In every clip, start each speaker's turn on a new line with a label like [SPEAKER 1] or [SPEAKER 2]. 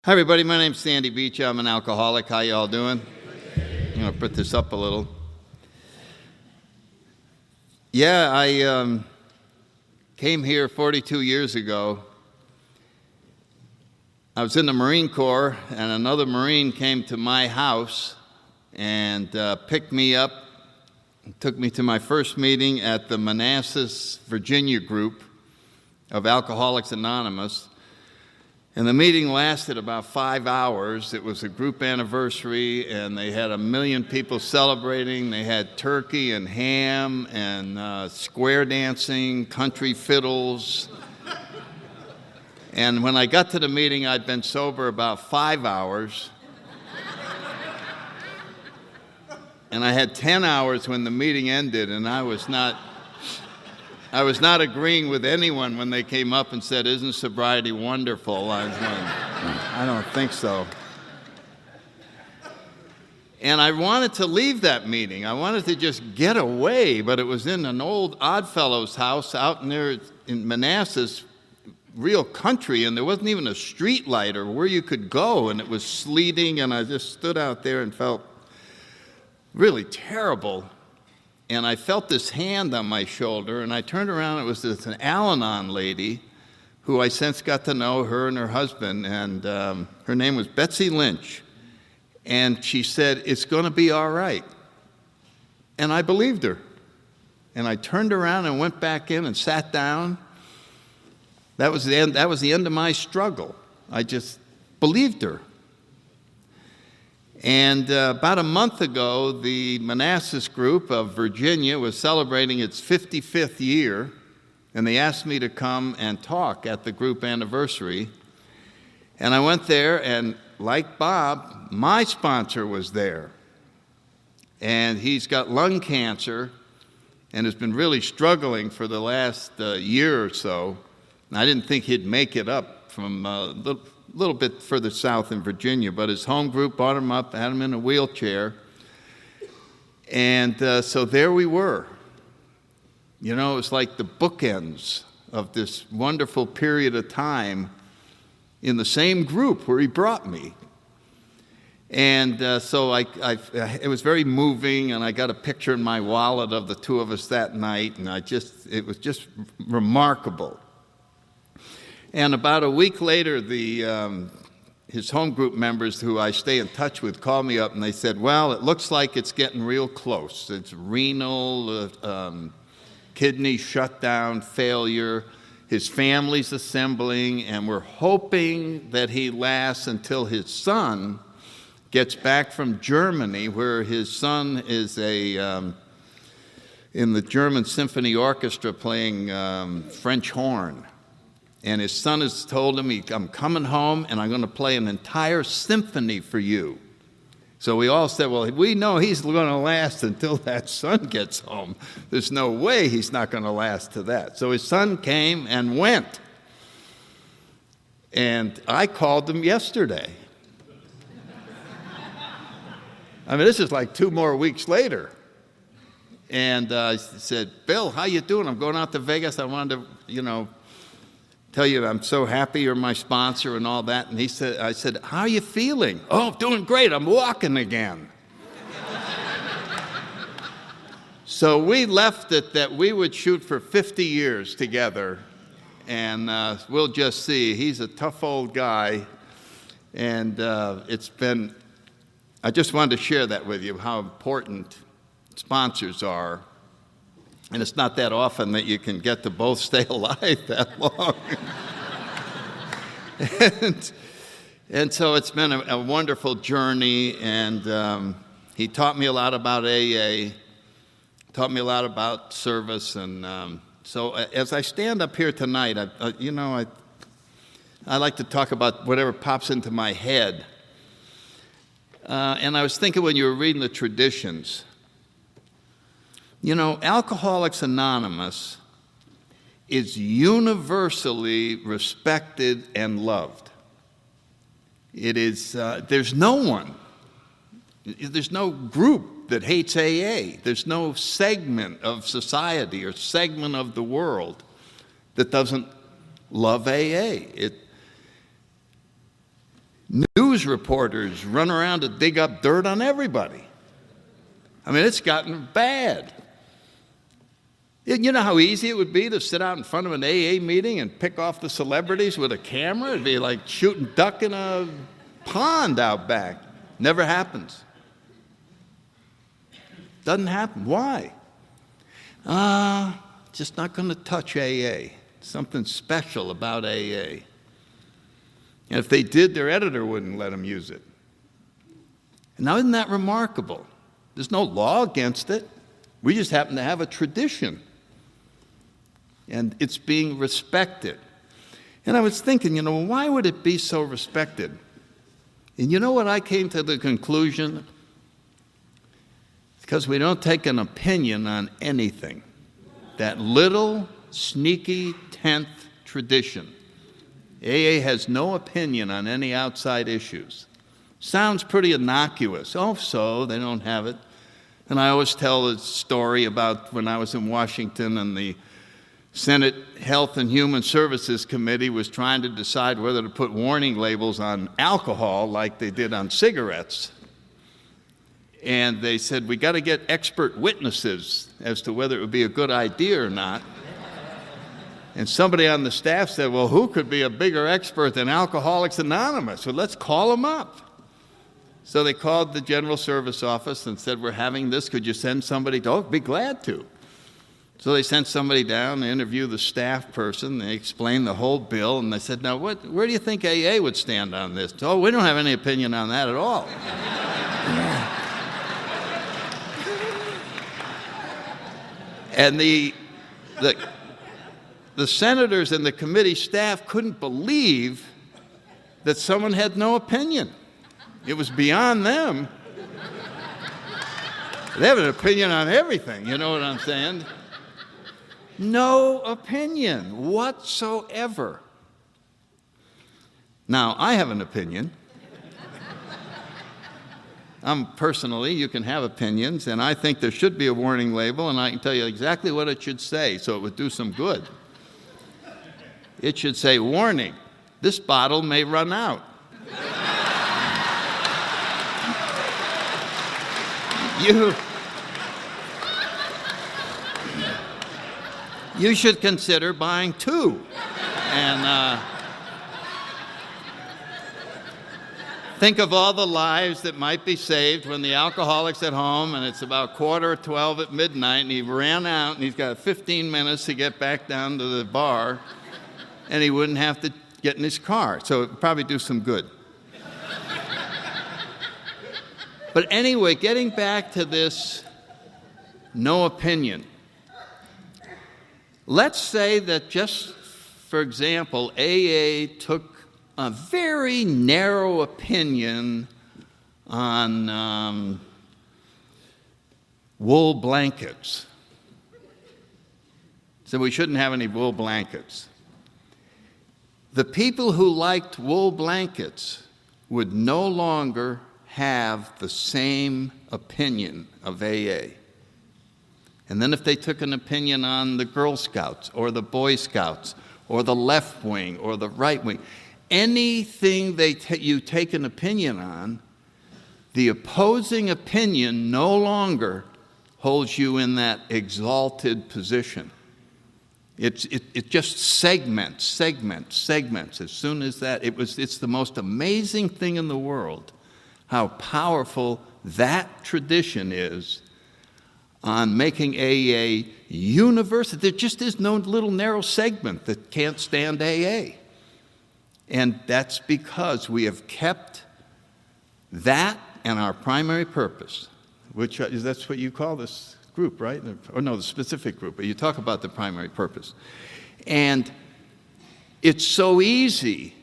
[SPEAKER 1] Hi, everybody. My name's Sandy Beach. I'm an alcoholic. How y'all doing? I'm going to put this up a little. Yeah, I came here 42 years ago. I was in the Marine Corps, and another Marine came to my house and picked me up and took me to my first meeting at the Manassas, Virginia group of Alcoholics Anonymous. And the meeting lasted about 5 hours. It was a group anniversary, and they had 1 million people celebrating. They had turkey and ham and square dancing, country fiddles. And when I got to the meeting, I'd been sober about 5 hours. And I had 10 hours when the meeting ended, and I was not agreeing with anyone when they came up and said, "Isn't sobriety wonderful?" I was going, I don't think so. And I wanted to leave that meeting. I wanted to just get away, but it was in an old Oddfellow's house out there in Manassas, real country, and there wasn't even a street light or where you could go, and it was sleeting, and I just stood out there and felt really terrible. And I felt this hand on my shoulder, and I turned around, it was an Al-Anon lady who I since got to know, her and her husband, and her name was Betsy Lynch. And she said, "It's going to be all right." And I believed her. And I turned around and went back in and sat down. That was the end of my struggle. I just believed her. And about a month ago, the Manassas group of Virginia was celebrating its 55th year, and they asked me to come and talk at the group anniversary. And I went there, and like Bob, my sponsor was there. And he's got lung cancer and has been really struggling for the last year or so. And I didn't think he'd make it up from a little bit further south in Virginia, but his home group brought him up, had him in a wheelchair, and so there we were. You know, it was like the bookends of this wonderful period of time in the same group where he brought me. And so it was very moving, and I got a picture in my wallet of the two of us that night, and it was just remarkable. And about a week later, his home group members who I stay in touch with called me up and they said, "Well, it looks like it's getting real close. It's renal, kidney shutdown, failure. His family's assembling, and we're hoping that he lasts until his son gets back from Germany, where his son is in the German Symphony Orchestra playing French horn. And his son has told him, I'm coming home and I'm going to play an entire symphony for you." So we all said, well, we know he's going to last until that son gets home. There's no way he's not going to last to that. So his son came and went. And I called him yesterday. I mean, this is like 2 more weeks later. And I said, "Bill, how you doing? I'm going out to Vegas. I wanted to, tell you I'm so happy you're my sponsor and all that." And I said, "How are you feeling?" "Oh, doing great. I'm walking again." So we left it that we would shoot for 50 years together, and we'll just see. He's a tough old guy, and I just wanted to share that with you, how important sponsors are. And it's not that often that you can get to both stay alive that long. and so it's been a wonderful journey, and he taught me a lot about AA, taught me a lot about service, and so as I stand up here tonight, I like to talk about whatever pops into my head. And I was thinking when you were reading the traditions, Alcoholics Anonymous is universally respected and loved. It is, there's no group that hates AA. There's no segment of society or segment of the world that doesn't love AA. news reporters run around to dig up dirt on everybody. I mean, it's gotten bad. You know how easy it would be to sit out in front of an AA meeting and pick off the celebrities with a camera? It'd be like shooting duck in a pond out back. Never happens. Doesn't happen. Why? Just not going to touch AA. Something special about AA. And if they did, their editor wouldn't let them use it. Now, isn't that remarkable? There's no law against it. We just happen to have a tradition. And it's being respected. And I was thinking, why would it be so respected? And you know what I came to the conclusion? Because we don't take an opinion on anything. That little, sneaky 10th tradition. AA has no opinion on any outside issues. Sounds pretty innocuous. Oh, so they don't have it. And I always tell a story about when I was in Washington and the Senate Health and Human Services Committee was trying to decide whether to put warning labels on alcohol like they did on cigarettes. And they said, we got to get expert witnesses as to whether it would be a good idea or not. And somebody on the staff said, well, who could be a bigger expert than Alcoholics Anonymous? Well, let's call them up. So they called the General Service Office and said, we're having this. Could you send somebody? Oh, be glad to. So they sent somebody down to interview the staff person. They explained the whole bill, and they said, now, where do you think AA would stand on this? Oh, we don't have any opinion on that at all. And the senators and the committee staff couldn't believe that someone had no opinion. It was beyond them. They have an opinion on everything, you know what I'm saying? No opinion whatsoever. Now, I have an opinion. Personally, you can have opinions, and I think there should be a warning label, and I can tell you exactly what it should say so it would do some good. It should say, warning, this bottle may run out. You should consider buying 2. And think of all the lives that might be saved when the alcoholic's at home and it's about 11:45 at midnight and he ran out and he's got 15 minutes to get back down to the bar and he wouldn't have to get in his car. So it would probably do some good. But anyway, getting back to this no opinion. Let's say that just, for example, AA took a very narrow opinion on wool blankets. So we shouldn't have any wool blankets. The people who liked wool blankets would no longer have the same opinion of AA. And then if they took an opinion on the Girl Scouts or the Boy Scouts or the left wing or the right wing, anything you take an opinion on, the opposing opinion no longer holds you in that exalted position. It just segments. As soon as that, it's the most amazing thing in the world how powerful that tradition is on making AA universal. There just is no little narrow segment that can't stand AA. And that's because we have kept that and our primary purpose, which that's what you call this group, right? Or no, the specific group, but you talk about the primary purpose. And it's so easy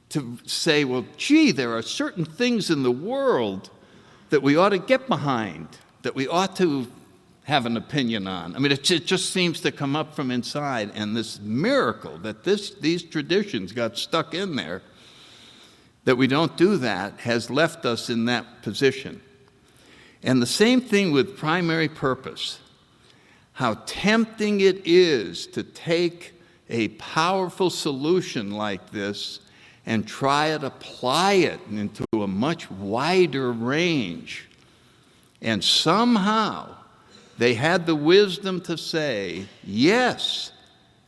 [SPEAKER 1] to say, well, gee, there are certain things in the world that we ought to get behind, that we ought to have an opinion on. I mean, it just seems to come up from inside, and this miracle that these traditions got stuck in there, that we don't do that, has left us in that position. And the same thing with primary purpose. How tempting it is to take a powerful solution like this and try to apply it into a much wider range. And somehow they had the wisdom to say, yes,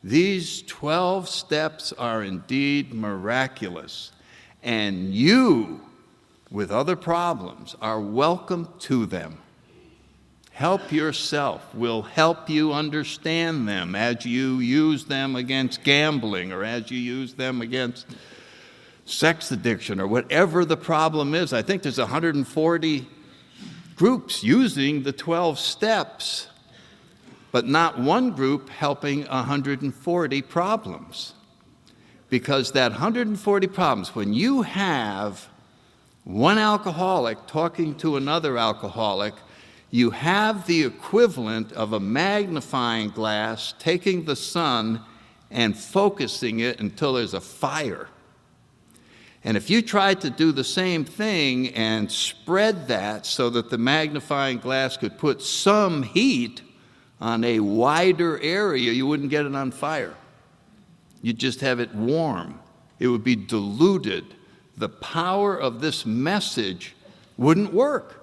[SPEAKER 1] these 12 steps are indeed miraculous, and you, with other problems, are welcome to them. Help yourself. We'll help you understand them as you use them against gambling or as you use them against sex addiction or whatever the problem is. I think there's 140 groups using the 12 steps, but not one group helping 140 problems. Because that 140 problems, when you have one alcoholic talking to another alcoholic, you have the equivalent of a magnifying glass taking the sun and focusing it until there's a fire. And if you tried to do the same thing and spread that so that the magnifying glass could put some heat on a wider area, you wouldn't get it on fire. You'd just have it warm. It would be diluted. The power of this message wouldn't work.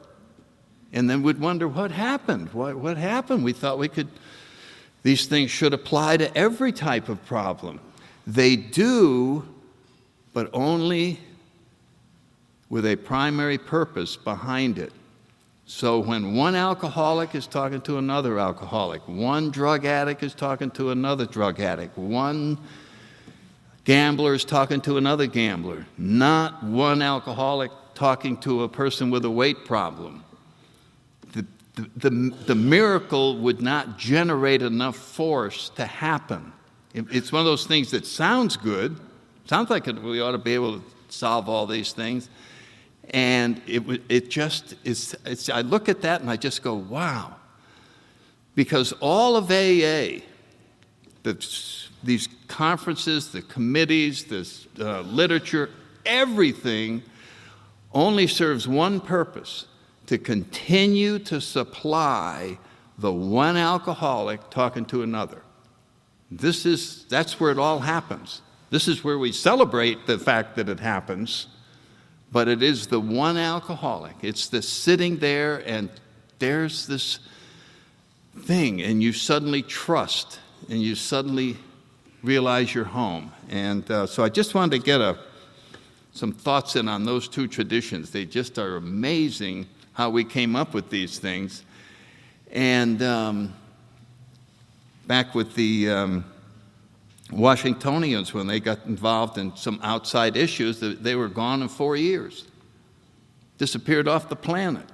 [SPEAKER 1] And then we'd wonder, what happened? What happened? We thought these things should apply to every type of problem. They do, but only with a primary purpose behind it. So when one alcoholic is talking to another alcoholic, one drug addict is talking to another drug addict, one gambler is talking to another gambler, not one alcoholic talking to a person with a weight problem, the miracle would not generate enough force to happen. It's one of those things that sounds good, sounds like we ought to be able to solve all these things, and it just is. I look at that and I just go, wow. Because all of AA, these conferences, the committees, this literature, everything only serves one purpose: to continue to supply the one alcoholic talking to another. That's where it all happens. This is where we celebrate the fact that it happens, but it is the one alcoholic. It's the sitting there and there's this thing and you suddenly trust and you suddenly realize you're home. And so I just wanted to get some thoughts in on those two traditions. They just are amazing how we came up with these things. And back with the Washingtonians, when they got involved in some outside issues, they were gone in 4 years, disappeared off the planet.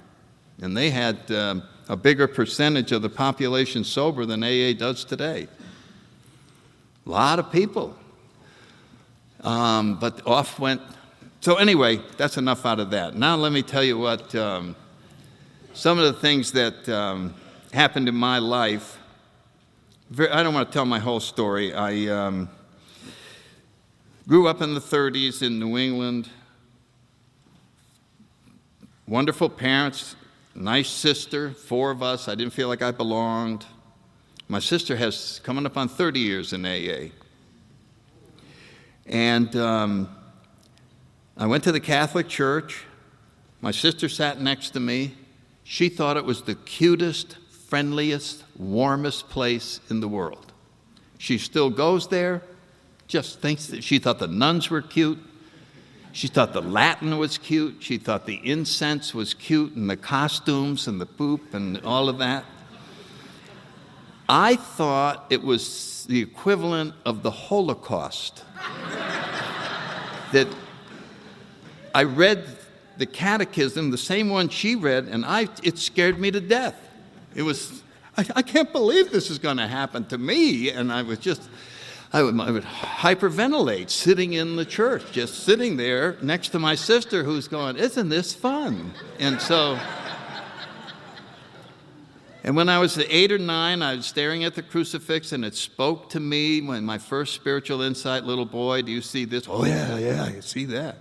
[SPEAKER 1] And they had a bigger percentage of the population sober than AA does today. A lot of people. But off went. So anyway, that's enough out of that. Now let me tell you what some of the things that happened in my life. I don't want to tell my whole story. I grew up in the 30s in New England. Wonderful parents, nice sister, 4 of us. I didn't feel like I belonged. My sister has coming up on 30 years in AA. And I went to the Catholic Church. My sister sat next to me. She thought it was the cutest, friendliest, warmest place in the world. She still goes there, just thinks that she thought the nuns were cute. She thought the Latin was cute. She thought the incense was cute and the costumes and the poop and all of that. I thought it was the equivalent of the Holocaust. That I read the catechism, the same one she read, and it scared me to death. It was, I can't believe this is going to happen to me. And I would hyperventilate sitting in the church, just sitting there next to my sister who's going, isn't this fun? And so, and when I was 8 or 9, I was staring at the crucifix and it spoke to me when my first spiritual insight, little boy, do you see this? Oh yeah, I see that.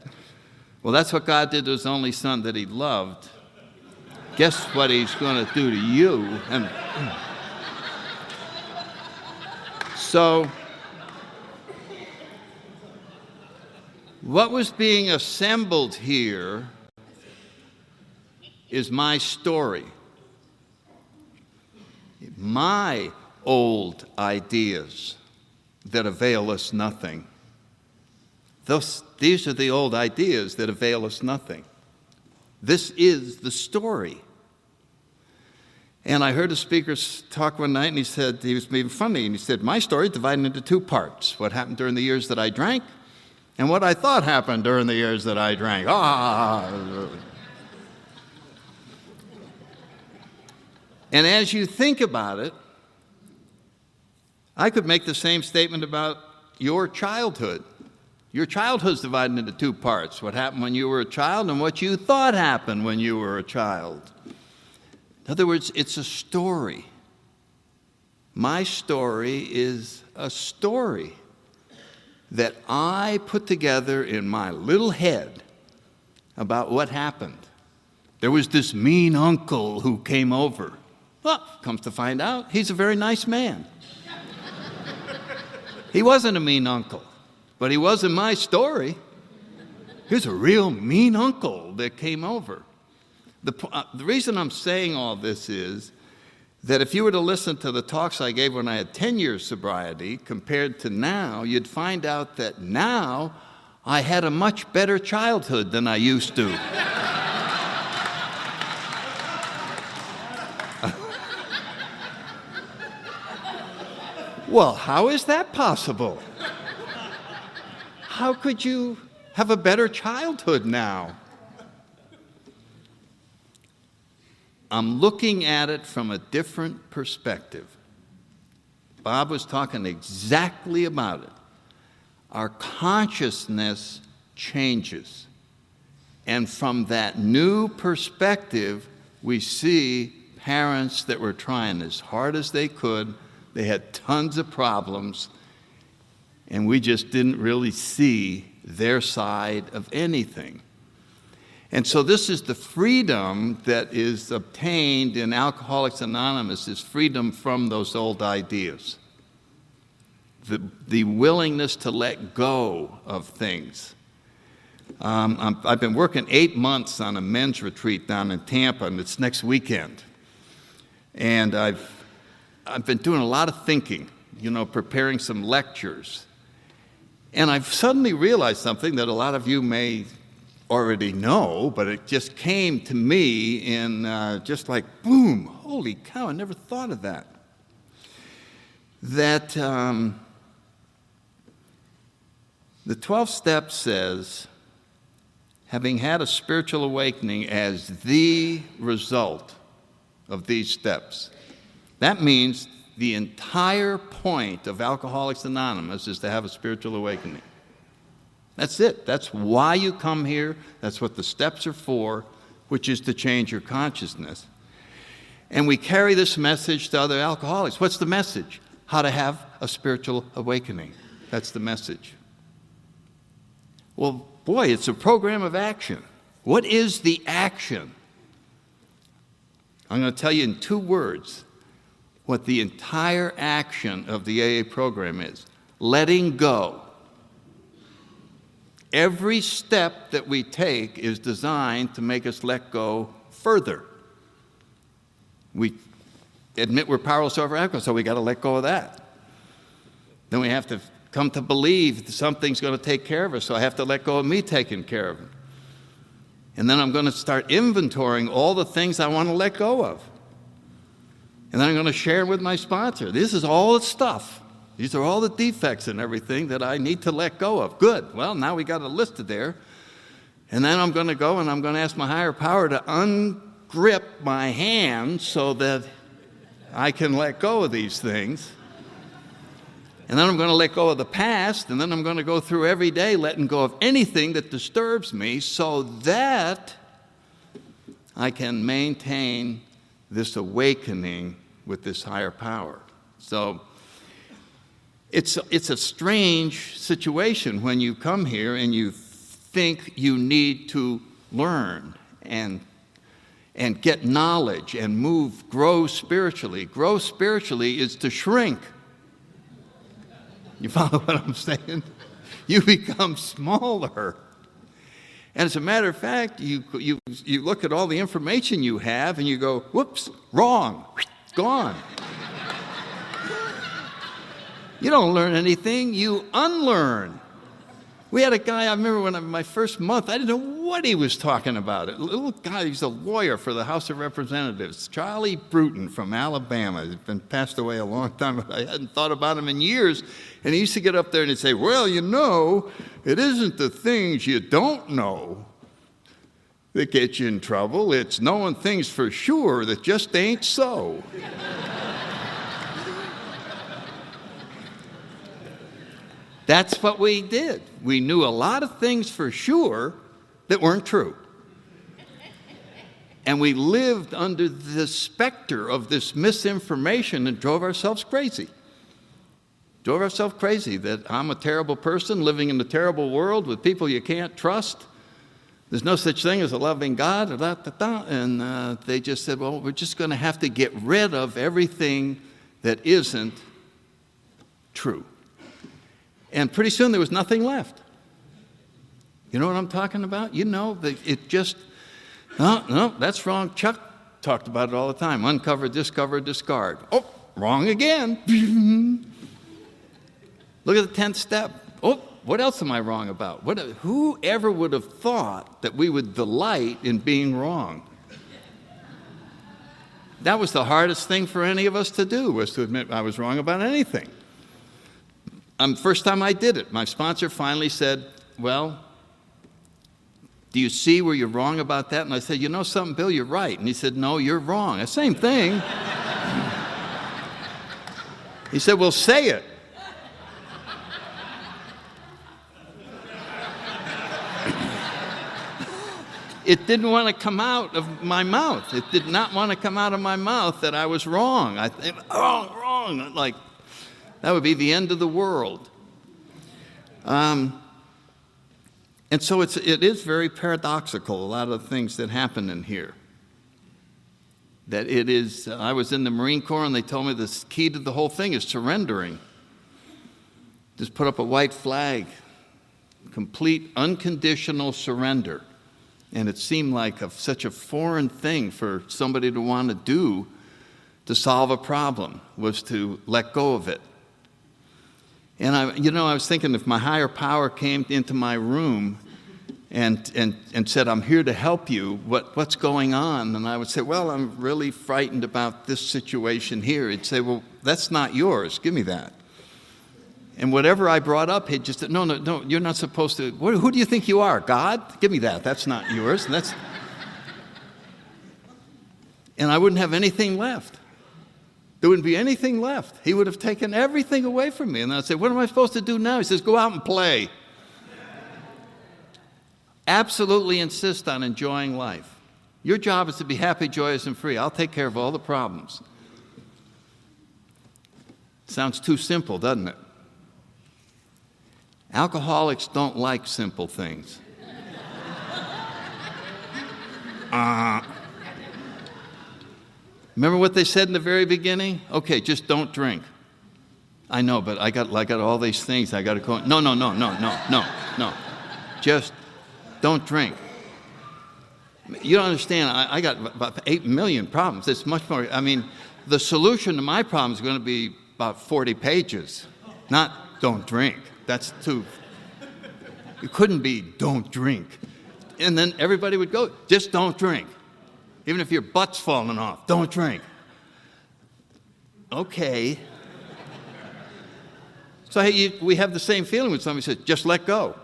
[SPEAKER 1] Well, that's what God did to his only son that he loved. Guess what he's going to do to you? And so What was being assembled here is my story, my old ideas that avail us nothing. These are the old ideas that avail us nothing. This is the story. And I heard a speaker talk one night, and he said, he was being funny, and he said, my story is divided into two parts: what happened during the years that I drank and what I thought happened during the years that I drank. And as you think about it, I could make the same statement about your childhood. Your childhood's divided into two parts: what happened when you were a child and what you thought happened when you were a child. In other words, it's a story. My story is a story that I put together in my little head about what happened. There was this mean uncle who came over. Well, comes to find out, he's a very nice man. He wasn't a mean uncle, but he was in my story. He was a real mean uncle that came over. The reason I'm saying all this is that if you were to listen to the talks I gave when I had 10 years sobriety compared to now, you'd find out that now I had a much better childhood than I used to. Well, how is that possible? How could you have a better childhood now? I'm looking at it from a different perspective. Bob was talking exactly about it. Our consciousness changes. And from that new perspective, we see parents that were trying as hard as they could. They had tons of problems, and we just didn't really see their side of anything. And so this is the freedom that is obtained in Alcoholics Anonymous, is freedom from those old ideas. The willingness to let go of things. I've been working 8 months on a men's retreat down in Tampa, and it's next weekend. And I've been doing a lot of thinking, preparing some lectures. And I've suddenly realized something that a lot of you may already know, but it just came to me in just like, boom, holy cow, I never thought of that. That the 12th step says, having had a spiritual awakening as the result of these steps. That means the entire point of Alcoholics Anonymous is to have a spiritual awakening. That's it. That's why you come here. That's what the steps are for, which is to change your consciousness. And we carry this message to other alcoholics. What's the message? How to have a spiritual awakening. That's the message. Well, boy, it's a program of action. What is the action? I'm going to tell you in 2 words what the entire action of the AA program is. Letting go. Every step that we take is designed to make us let go further. We admit we're powerless over alcohol, so we got to let go of that. Then we have to come to believe that something's going to take care of us, so I have to let go of me taking care of it. And then I'm going to start inventorying all the things I want to let go of. And then I'm going to share with my sponsor. This is all the stuff. These are all the defects and everything that I need to let go of. Good. Well, now we got it listed there. And then I'm going to go and I'm going to ask my higher power to ungrip my hand so that I can let go of these things. And then I'm going to let go of the past, and then I'm going to go through every day letting go of anything that disturbs me so that I can maintain this awakening with this higher power. So it's a strange situation when you come here and you think you need to learn and get knowledge and grow spiritually. Grow spiritually is to shrink. You follow what I'm saying? You become smaller. And as a matter of fact, you look at all the information you have and you go, whoops, wrong, gone. You don't learn anything, you unlearn. We had a guy, I remember when my first month, I didn't know what he was talking about. A little guy, he's a lawyer for the House of Representatives, Charlie Bruton from Alabama. He's been passed away a long time, but I hadn't thought about him in years. And he used to get up there and he'd say, well, you know, it isn't the things you don't know that get you in trouble. It's knowing things for sure that just ain't so. That's what we did. We knew a lot of things for sure that weren't true. And we lived under the specter of this misinformation and drove ourselves crazy. Drove ourselves crazy that I'm a terrible person living in a terrible world with people you can't trust. There's no such thing as a loving God. And they just said, well, we're just going to have to get rid of everything that isn't true. And pretty soon there was nothing left. You know what I'm talking about? You know, it just, no, that's wrong. Chuck talked about it all the time. Uncover, discover, discard. Oh, wrong again. Look at the 10th step. Oh, what else am I wrong about? Whoever would have thought that we would delight in being wrong? That was the hardest thing for any of us to do, was to admit I was wrong about anything. First time I did it, my sponsor finally said, well, do you see where you're wrong about that? And I said, you know something, Bill, you're right. And he said, no, you're wrong. The same thing. He said, well, say it. It didn't want to come out of my mouth. It did not want to come out of my mouth that I was wrong. I think, wrong. Like, that would be the end of the world. And so it is very paradoxical, a lot of the things that happen in here. That it is, I was in the Marine Corps and they told me the key to the whole thing is surrendering. Just put up a white flag, complete unconditional surrender. And it seemed like such a foreign thing for somebody to want to do to solve a problem, was to let go of it. And I was thinking, if my higher power came into my room and said, I'm here to help you, what's going on? And I would say, well, I'm really frightened about this situation here. He'd say, well, that's not yours. Give me that. And whatever I brought up, he'd just say, no, you're not supposed to. Who do you think you are, God? Give me that. That's not yours. And I wouldn't have anything left. There wouldn't be anything left. He would have taken everything away from me. And I'd say, what am I supposed to do now? He says, go out and play. Absolutely insist on enjoying life. Your job is to be happy, joyous, and free. I'll take care of all the problems. Sounds too simple, doesn't it? Alcoholics don't like simple things. Remember what they said in the very beginning? Okay, just don't drink. I know, but I got all these things I got to go. No. Just don't drink. You don't understand. I got about 8 million problems. It's much more. I mean, the solution to my problem is going to be about 40 pages, not don't drink. That's too. It couldn't be don't drink. And then everybody would go, just don't drink. Even if your butt's falling off, don't drink. Okay. So we have the same feeling when somebody says, just let go.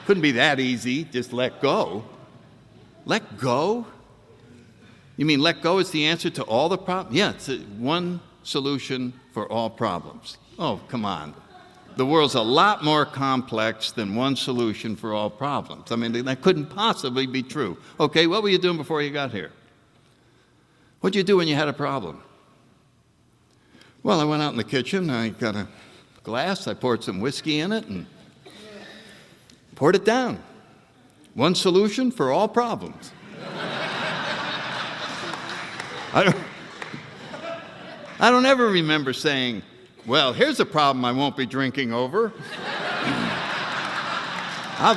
[SPEAKER 1] Couldn't be that easy, just let go. Let go? You mean let go is the answer to all the problems? Yeah, it's one solution for all problems. Oh, come on. The world's a lot more complex than one solution for all problems. I mean, that couldn't possibly be true. Okay, what were you doing before you got here? What'd you do when you had a problem? Well, I went out in the kitchen, I got a glass, I poured some whiskey in it, and poured it down. One solution for all problems. I don't ever remember saying, Well, here's a problem I won't be drinking over. I'll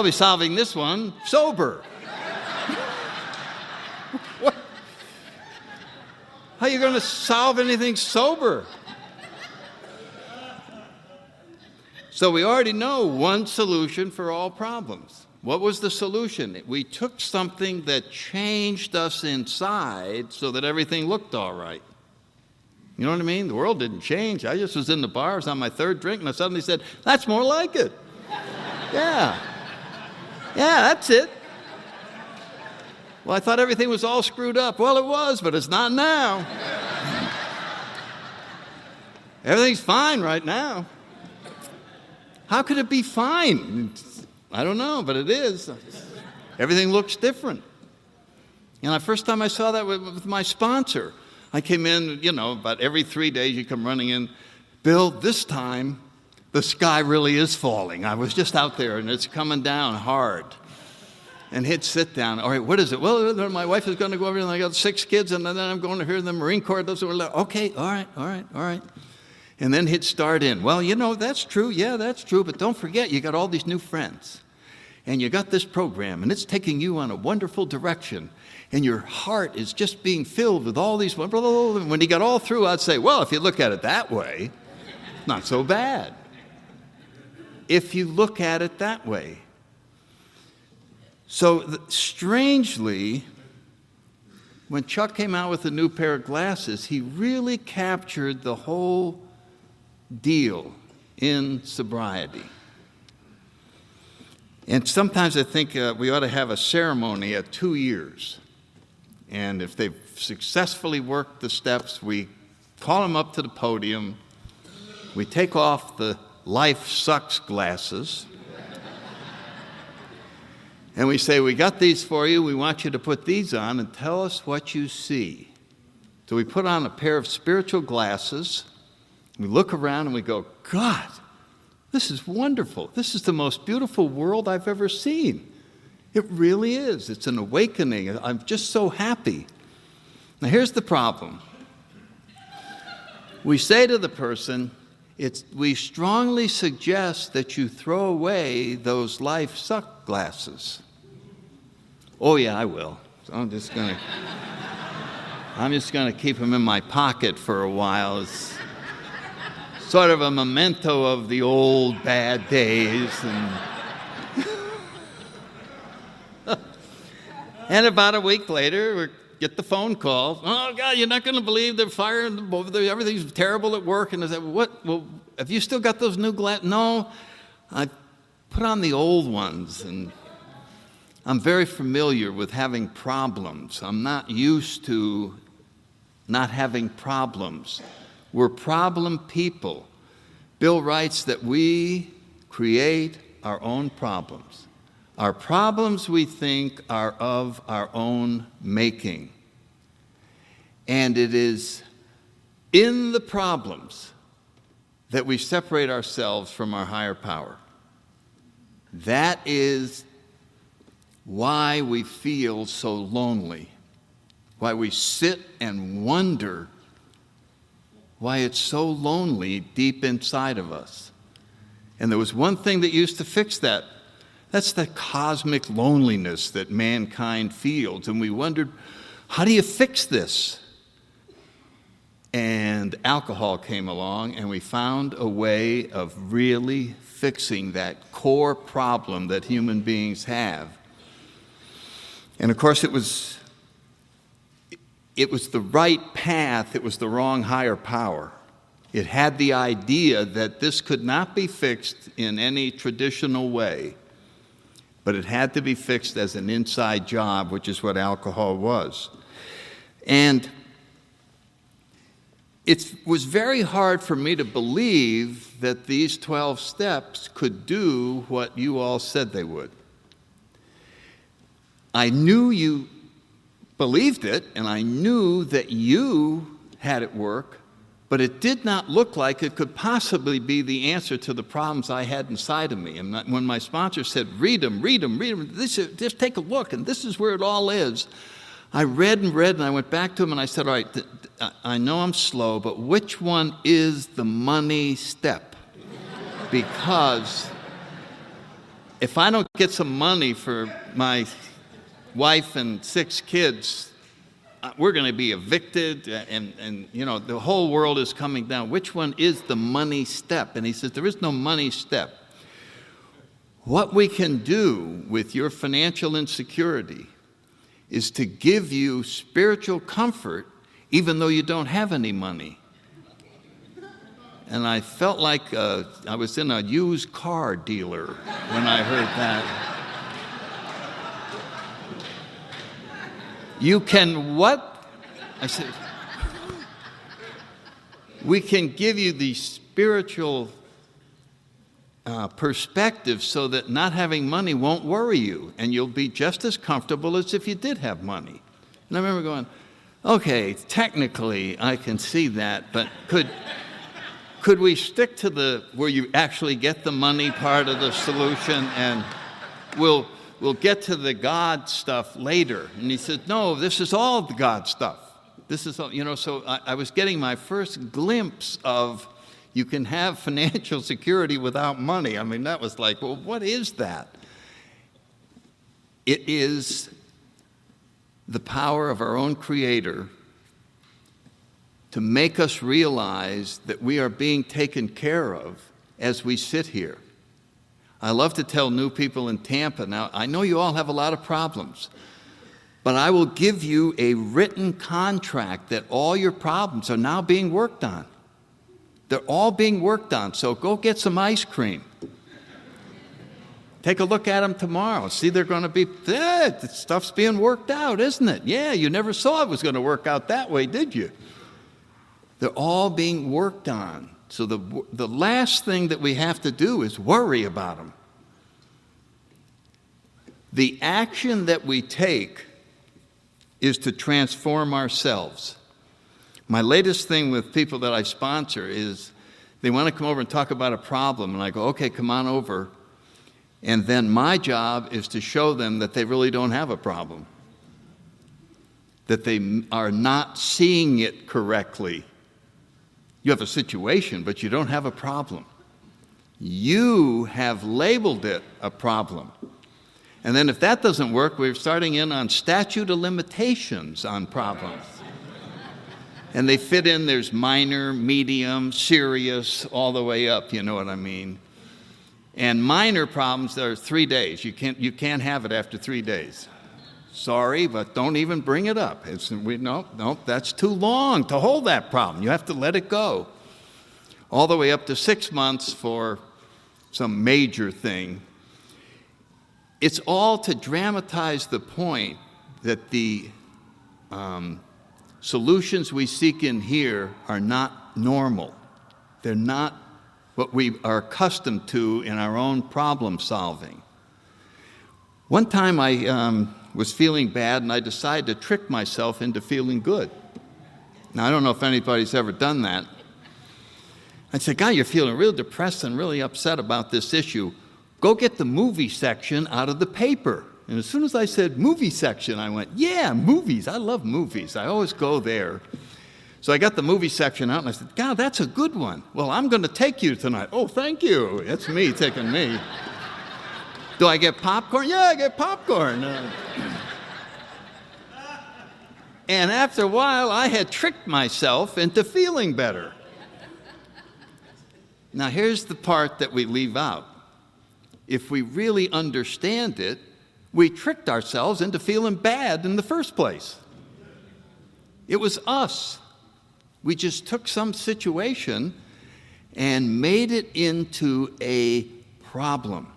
[SPEAKER 1] be solving this one sober. What? How are you going to solve anything sober? So we already know one solution for all problems. What was the solution? We took something that changed us inside so that everything looked all right. You know what I mean? The world didn't change. I just was in the bars on my third drink, and I suddenly said, that's more like it. Yeah, that's it. Well, I thought everything was all screwed up. Well, it was, but it's not now. Everything's fine right now. How could it be fine? I don't know, but it is. Everything looks different. And the first time I saw that with my sponsor, I came in, about every 3 days you come running in. Bill, this time the sky really is falling. I was just out there and it's coming down hard. And he'd sit down. All right, what is it? Well, my wife is going to go over and I got 6 kids and then I'm going to hear the Marine Corps. Okay, all right. And then he'd start in. Well, that's true. Yeah, that's true. But don't forget, you got all these new friends. And you got this program, and it's taking you on a wonderful direction. And your heart is just being filled with all these. And when he got all through, I'd say, well, if you look at it that way, not so bad. If you look at it that way. So strangely, when Chuck came out with a new pair of glasses, he really captured the whole deal in sobriety. And sometimes I think we ought to have a ceremony at 2 years. And if they've successfully worked the steps, we call them up to the podium. We take off the life sucks glasses. And we say, we got these for you. We want you to put these on and tell us what you see. So we put on a pair of spiritual glasses. We look around and we go, God, this is wonderful. This is the most beautiful world I've ever seen. It really is. It's an awakening. I'm just so happy. Now, here's the problem. We say to the person, we strongly suggest that you throw away those life suck glasses. Oh, yeah, I will. So I'm just going to keep them in my pocket for a while. It's sort of a memento of the old bad days. And about a week later, we get the phone call. Oh, God, you're not going to believe they're firing. Everything's terrible at work. And I said, what? Well, have you still got those new glasses? No, I put on the old ones. And I'm very familiar with having problems. I'm not used to not having problems. We're problem people. Bill writes that we create our own problems. Our problems, we think, are of our own making. And it is in the problems that we separate ourselves from our higher power. That is why we feel so lonely, why we sit and wonder why it's so lonely deep inside of us. And there was one thing that used to fix that. That's the cosmic loneliness that mankind feels. And we wondered, how do you fix this? And alcohol came along, and we found a way of really fixing that core problem that human beings have. And of course, it was the right path, it was the wrong higher power. It had the idea that this could not be fixed in any traditional way, but it had to be fixed as an inside job, which is what alcohol was. And it was very hard for me to believe that these 12 steps could do what you all said they would. I knew you believed it, and I knew that you had it work, but it did not look like it could possibly be the answer to the problems I had inside of me. And when my sponsor said, read them, just take a look, and this is where it all is, I read and read, and I went back to him and I said, all right, I know I'm slow, but which one is the money step? Because if I don't get some money for my wife and 6 kids, we're going to be evicted, and the whole world is coming down. Which one is the money step? And he says, there is no money step. What we can do with your financial insecurity is to give you spiritual comfort even though you don't have any money. And I felt like I was in a used car dealer when I heard that. You can what? I said, we can give you the spiritual perspective so that not having money won't worry you, and you'll be just as comfortable as if you did have money. And I remember going, okay, technically I can see that, but could we stick to the where you actually get the money part of the solution, and we'll get to the God stuff later? And he said, no, this is all the God stuff. This is all, so I was getting my first glimpse of you can have financial security without money. I mean, that was like, well, what is that? It is the power of our own Creator to make us realize that we are being taken care of as we sit here. I love to tell new people in Tampa, now, I know you all have a lot of problems, but I will give you a written contract that all your problems are now being worked on. They're all being worked on, so go get some ice cream. Take a look at them tomorrow. See, they're going to be, the stuff's being worked out, isn't it? Yeah, you never saw it was going to work out that way, did you? They're all being worked on. So the last thing that we have to do is worry about them. The action that we take is to transform ourselves. My latest thing with people that I sponsor is they want to come over and talk about a problem, and I go, okay, come on over. And then my job is to show them that they really don't have a problem, that they are not seeing it correctly. You have a situation, but you don't have a problem. You have labeled it a problem. And then if that doesn't work, we're starting in on statute of limitations on problems. And they fit in, there's minor, medium, serious, all the way up, you know what I mean? And minor problems are 3 days. You can't have it after 3 days. Sorry, but don't even bring it up. No, that's too long to hold that problem. You have to let it go. All the way up to 6 months for some major thing. It's all to dramatize the point that the solutions we seek in here are not normal. They're not what we are accustomed to in our own problem solving. One time I was feeling bad, and I decided to trick myself into feeling good. Now, I don't know if anybody's ever done that. I said, God, you're feeling real depressed and really upset about this issue. Go get the movie section out of the paper. And as soon as I said movie section, I went, yeah, movies. I love movies. I always go there. So I got the movie section out, and I said, God, that's a good one. Well, I'm going to take you tonight. Oh, thank you. That's me taking me. Do I get popcorn? Yeah, I get popcorn. And after a while, I had tricked myself into feeling better. Now, here's the part that we leave out. If we really understand it, we tricked ourselves into feeling bad in the first place. It was us. We just took some situation and made it into a problem.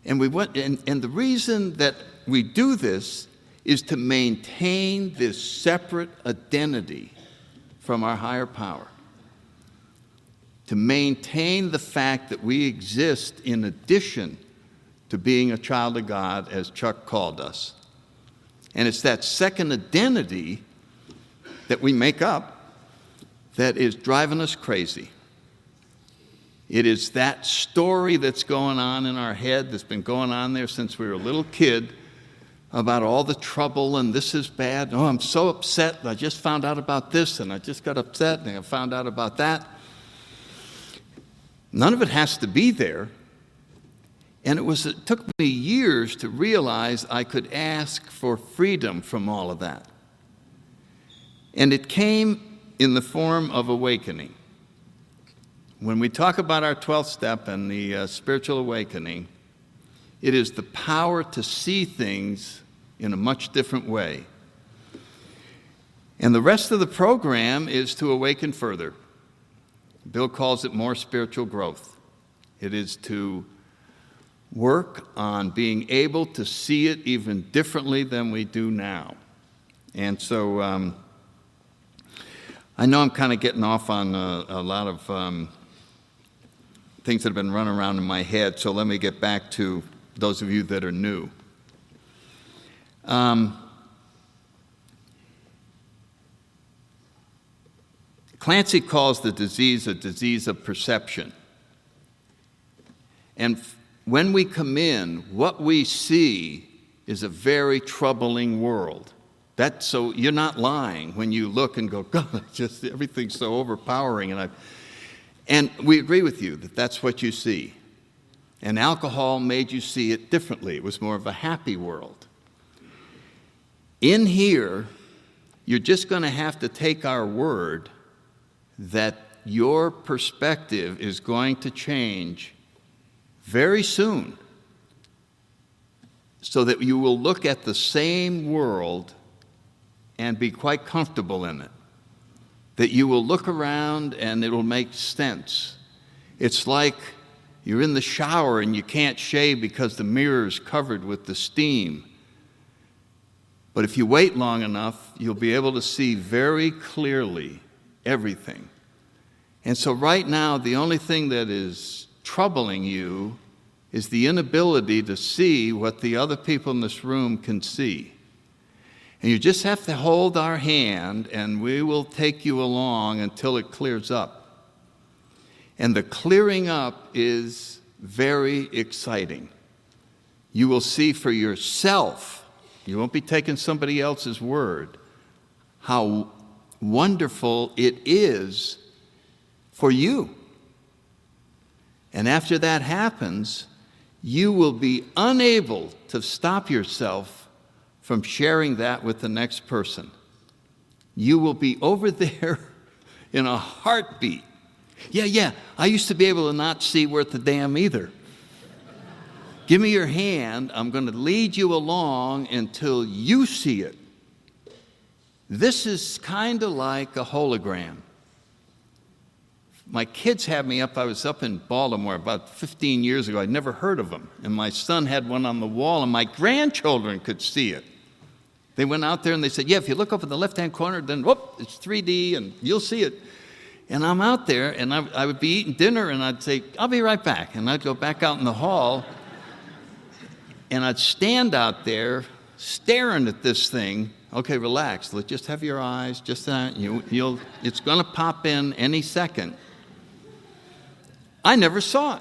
[SPEAKER 1] And we went, and the reason that we do this is to maintain this separate identity from our higher power. To maintain the fact that we exist in addition to being a child of God, as Chuck called us. And it's that second identity that we make up that is driving us crazy. It is that story that's going on in our head, that's been going on there since we were a little kid, about all the trouble and this is bad. Oh, I'm so upset. I just found out about this and I just got upset and I found out about that. None of it has to be there. And it took me years to realize I could ask for freedom from all of that. And it came in the form of awakening. When we talk about our 12th step and the spiritual awakening, it is the power to see things in a much different way. And the rest of the program is to awaken further. Bill calls it more spiritual growth. It is to work on being able to see it even differently than we do now. And so I know I'm kind of getting off on a lot of things that have been running around in my head, so let me get back to those of you that are new. Clancy calls the disease a disease of perception. And when we come in, what we see is a very troubling world. So you're not lying when you look and go, God, just everything's so overpowering. And we agree with you that that's what you see. And alcohol made you see it differently. It was more of a happy world. In here, you're just going to have to take our word that your perspective is going to change very soon so that you will look at the same world and be quite comfortable in it. That you will look around and it will make sense. It's like you're in the shower and you can't shave because the mirror is covered with the steam. But if you wait long enough, you'll be able to see very clearly everything. And so right now, the only thing that is troubling you is the inability to see what the other people in this room can see. And you just have to hold our hand and we will take you along until it clears up. And the clearing up is very exciting. You will see for yourself, you won't be taking somebody else's word, how wonderful it is for you. And after that happens, you will be unable to stop yourself from sharing that with the next person. You will be over there in a heartbeat. Yeah, I used to be able to not see worth a damn either. Give me your hand. I'm going to lead you along until you see it. This is kind of like a hologram. My kids had me up. I was up in Baltimore about 15 years ago. I'd never heard of them. And my son had one on the wall, and my grandchildren could see it. They went out there and they said, yeah, if you look up in the left-hand corner, then whoop, it's 3D, and you'll see it. And I'm out there, and I would be eating dinner, and I'd say, I'll be right back. And I'd go back out in the hall, and I'd stand out there staring at this thing. Okay, relax. Let's just have your eyes. Just that. It's going to pop in any second. I never saw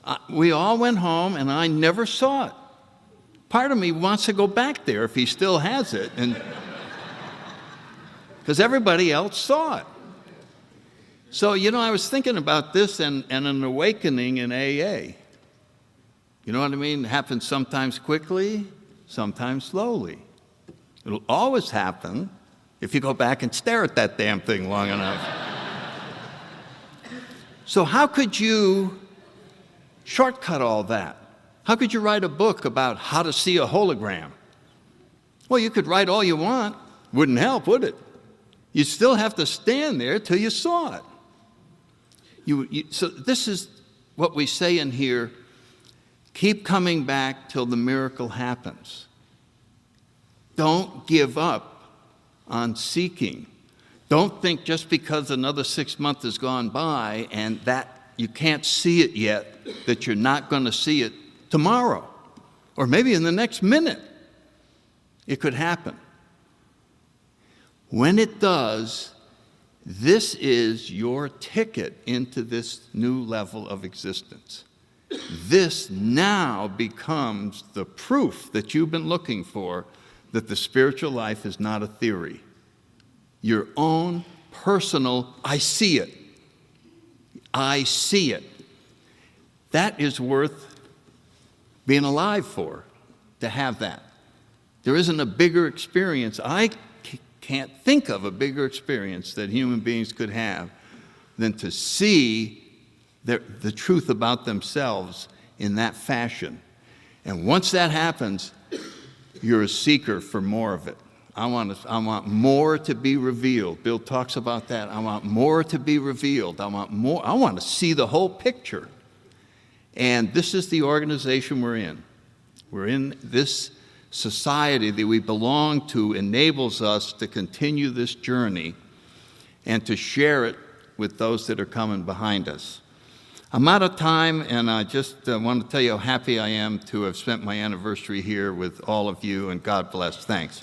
[SPEAKER 1] it. We all went home, and I never saw it. Part of me wants to go back there if he still has it, and because everybody else saw it. So, I was thinking about this and an awakening in AA. You know what I mean? It happens sometimes quickly, sometimes slowly. It'll always happen if you go back and stare at that damn thing long enough. So how could you shortcut all that? How could you write a book about how to see a hologram? Well, you could write all you want. Wouldn't help, would it? You still have to stand there till you saw it. So this is what we say in here. Keep coming back till the miracle happens. Don't give up on seeking. Don't think just because another 6 months has gone by and that you can't see it yet, that you're not going to see it tomorrow or maybe in the next minute. It could happen. When it does, this is your ticket into this new level of existence. this now becomes the proof that you've been looking for that the spiritual life is not a theory. Your own personal, I see it. I see it. That is worth being alive for, to have that. There isn't a bigger experience. I can't think of a bigger experience that human beings could have than to see the truth about themselves in that fashion. And once that happens, you're a seeker for more of it. I want more to be revealed. Bill talks about that. I want more to be revealed. I want more. I want to see the whole picture. And this is the organization we're in. We're in this society that we belong to enables us to continue this journey and to share it with those that are coming behind us. I'm out of time, and I just want to tell you how happy I am to have spent my anniversary here with all of you, and God bless. Thanks.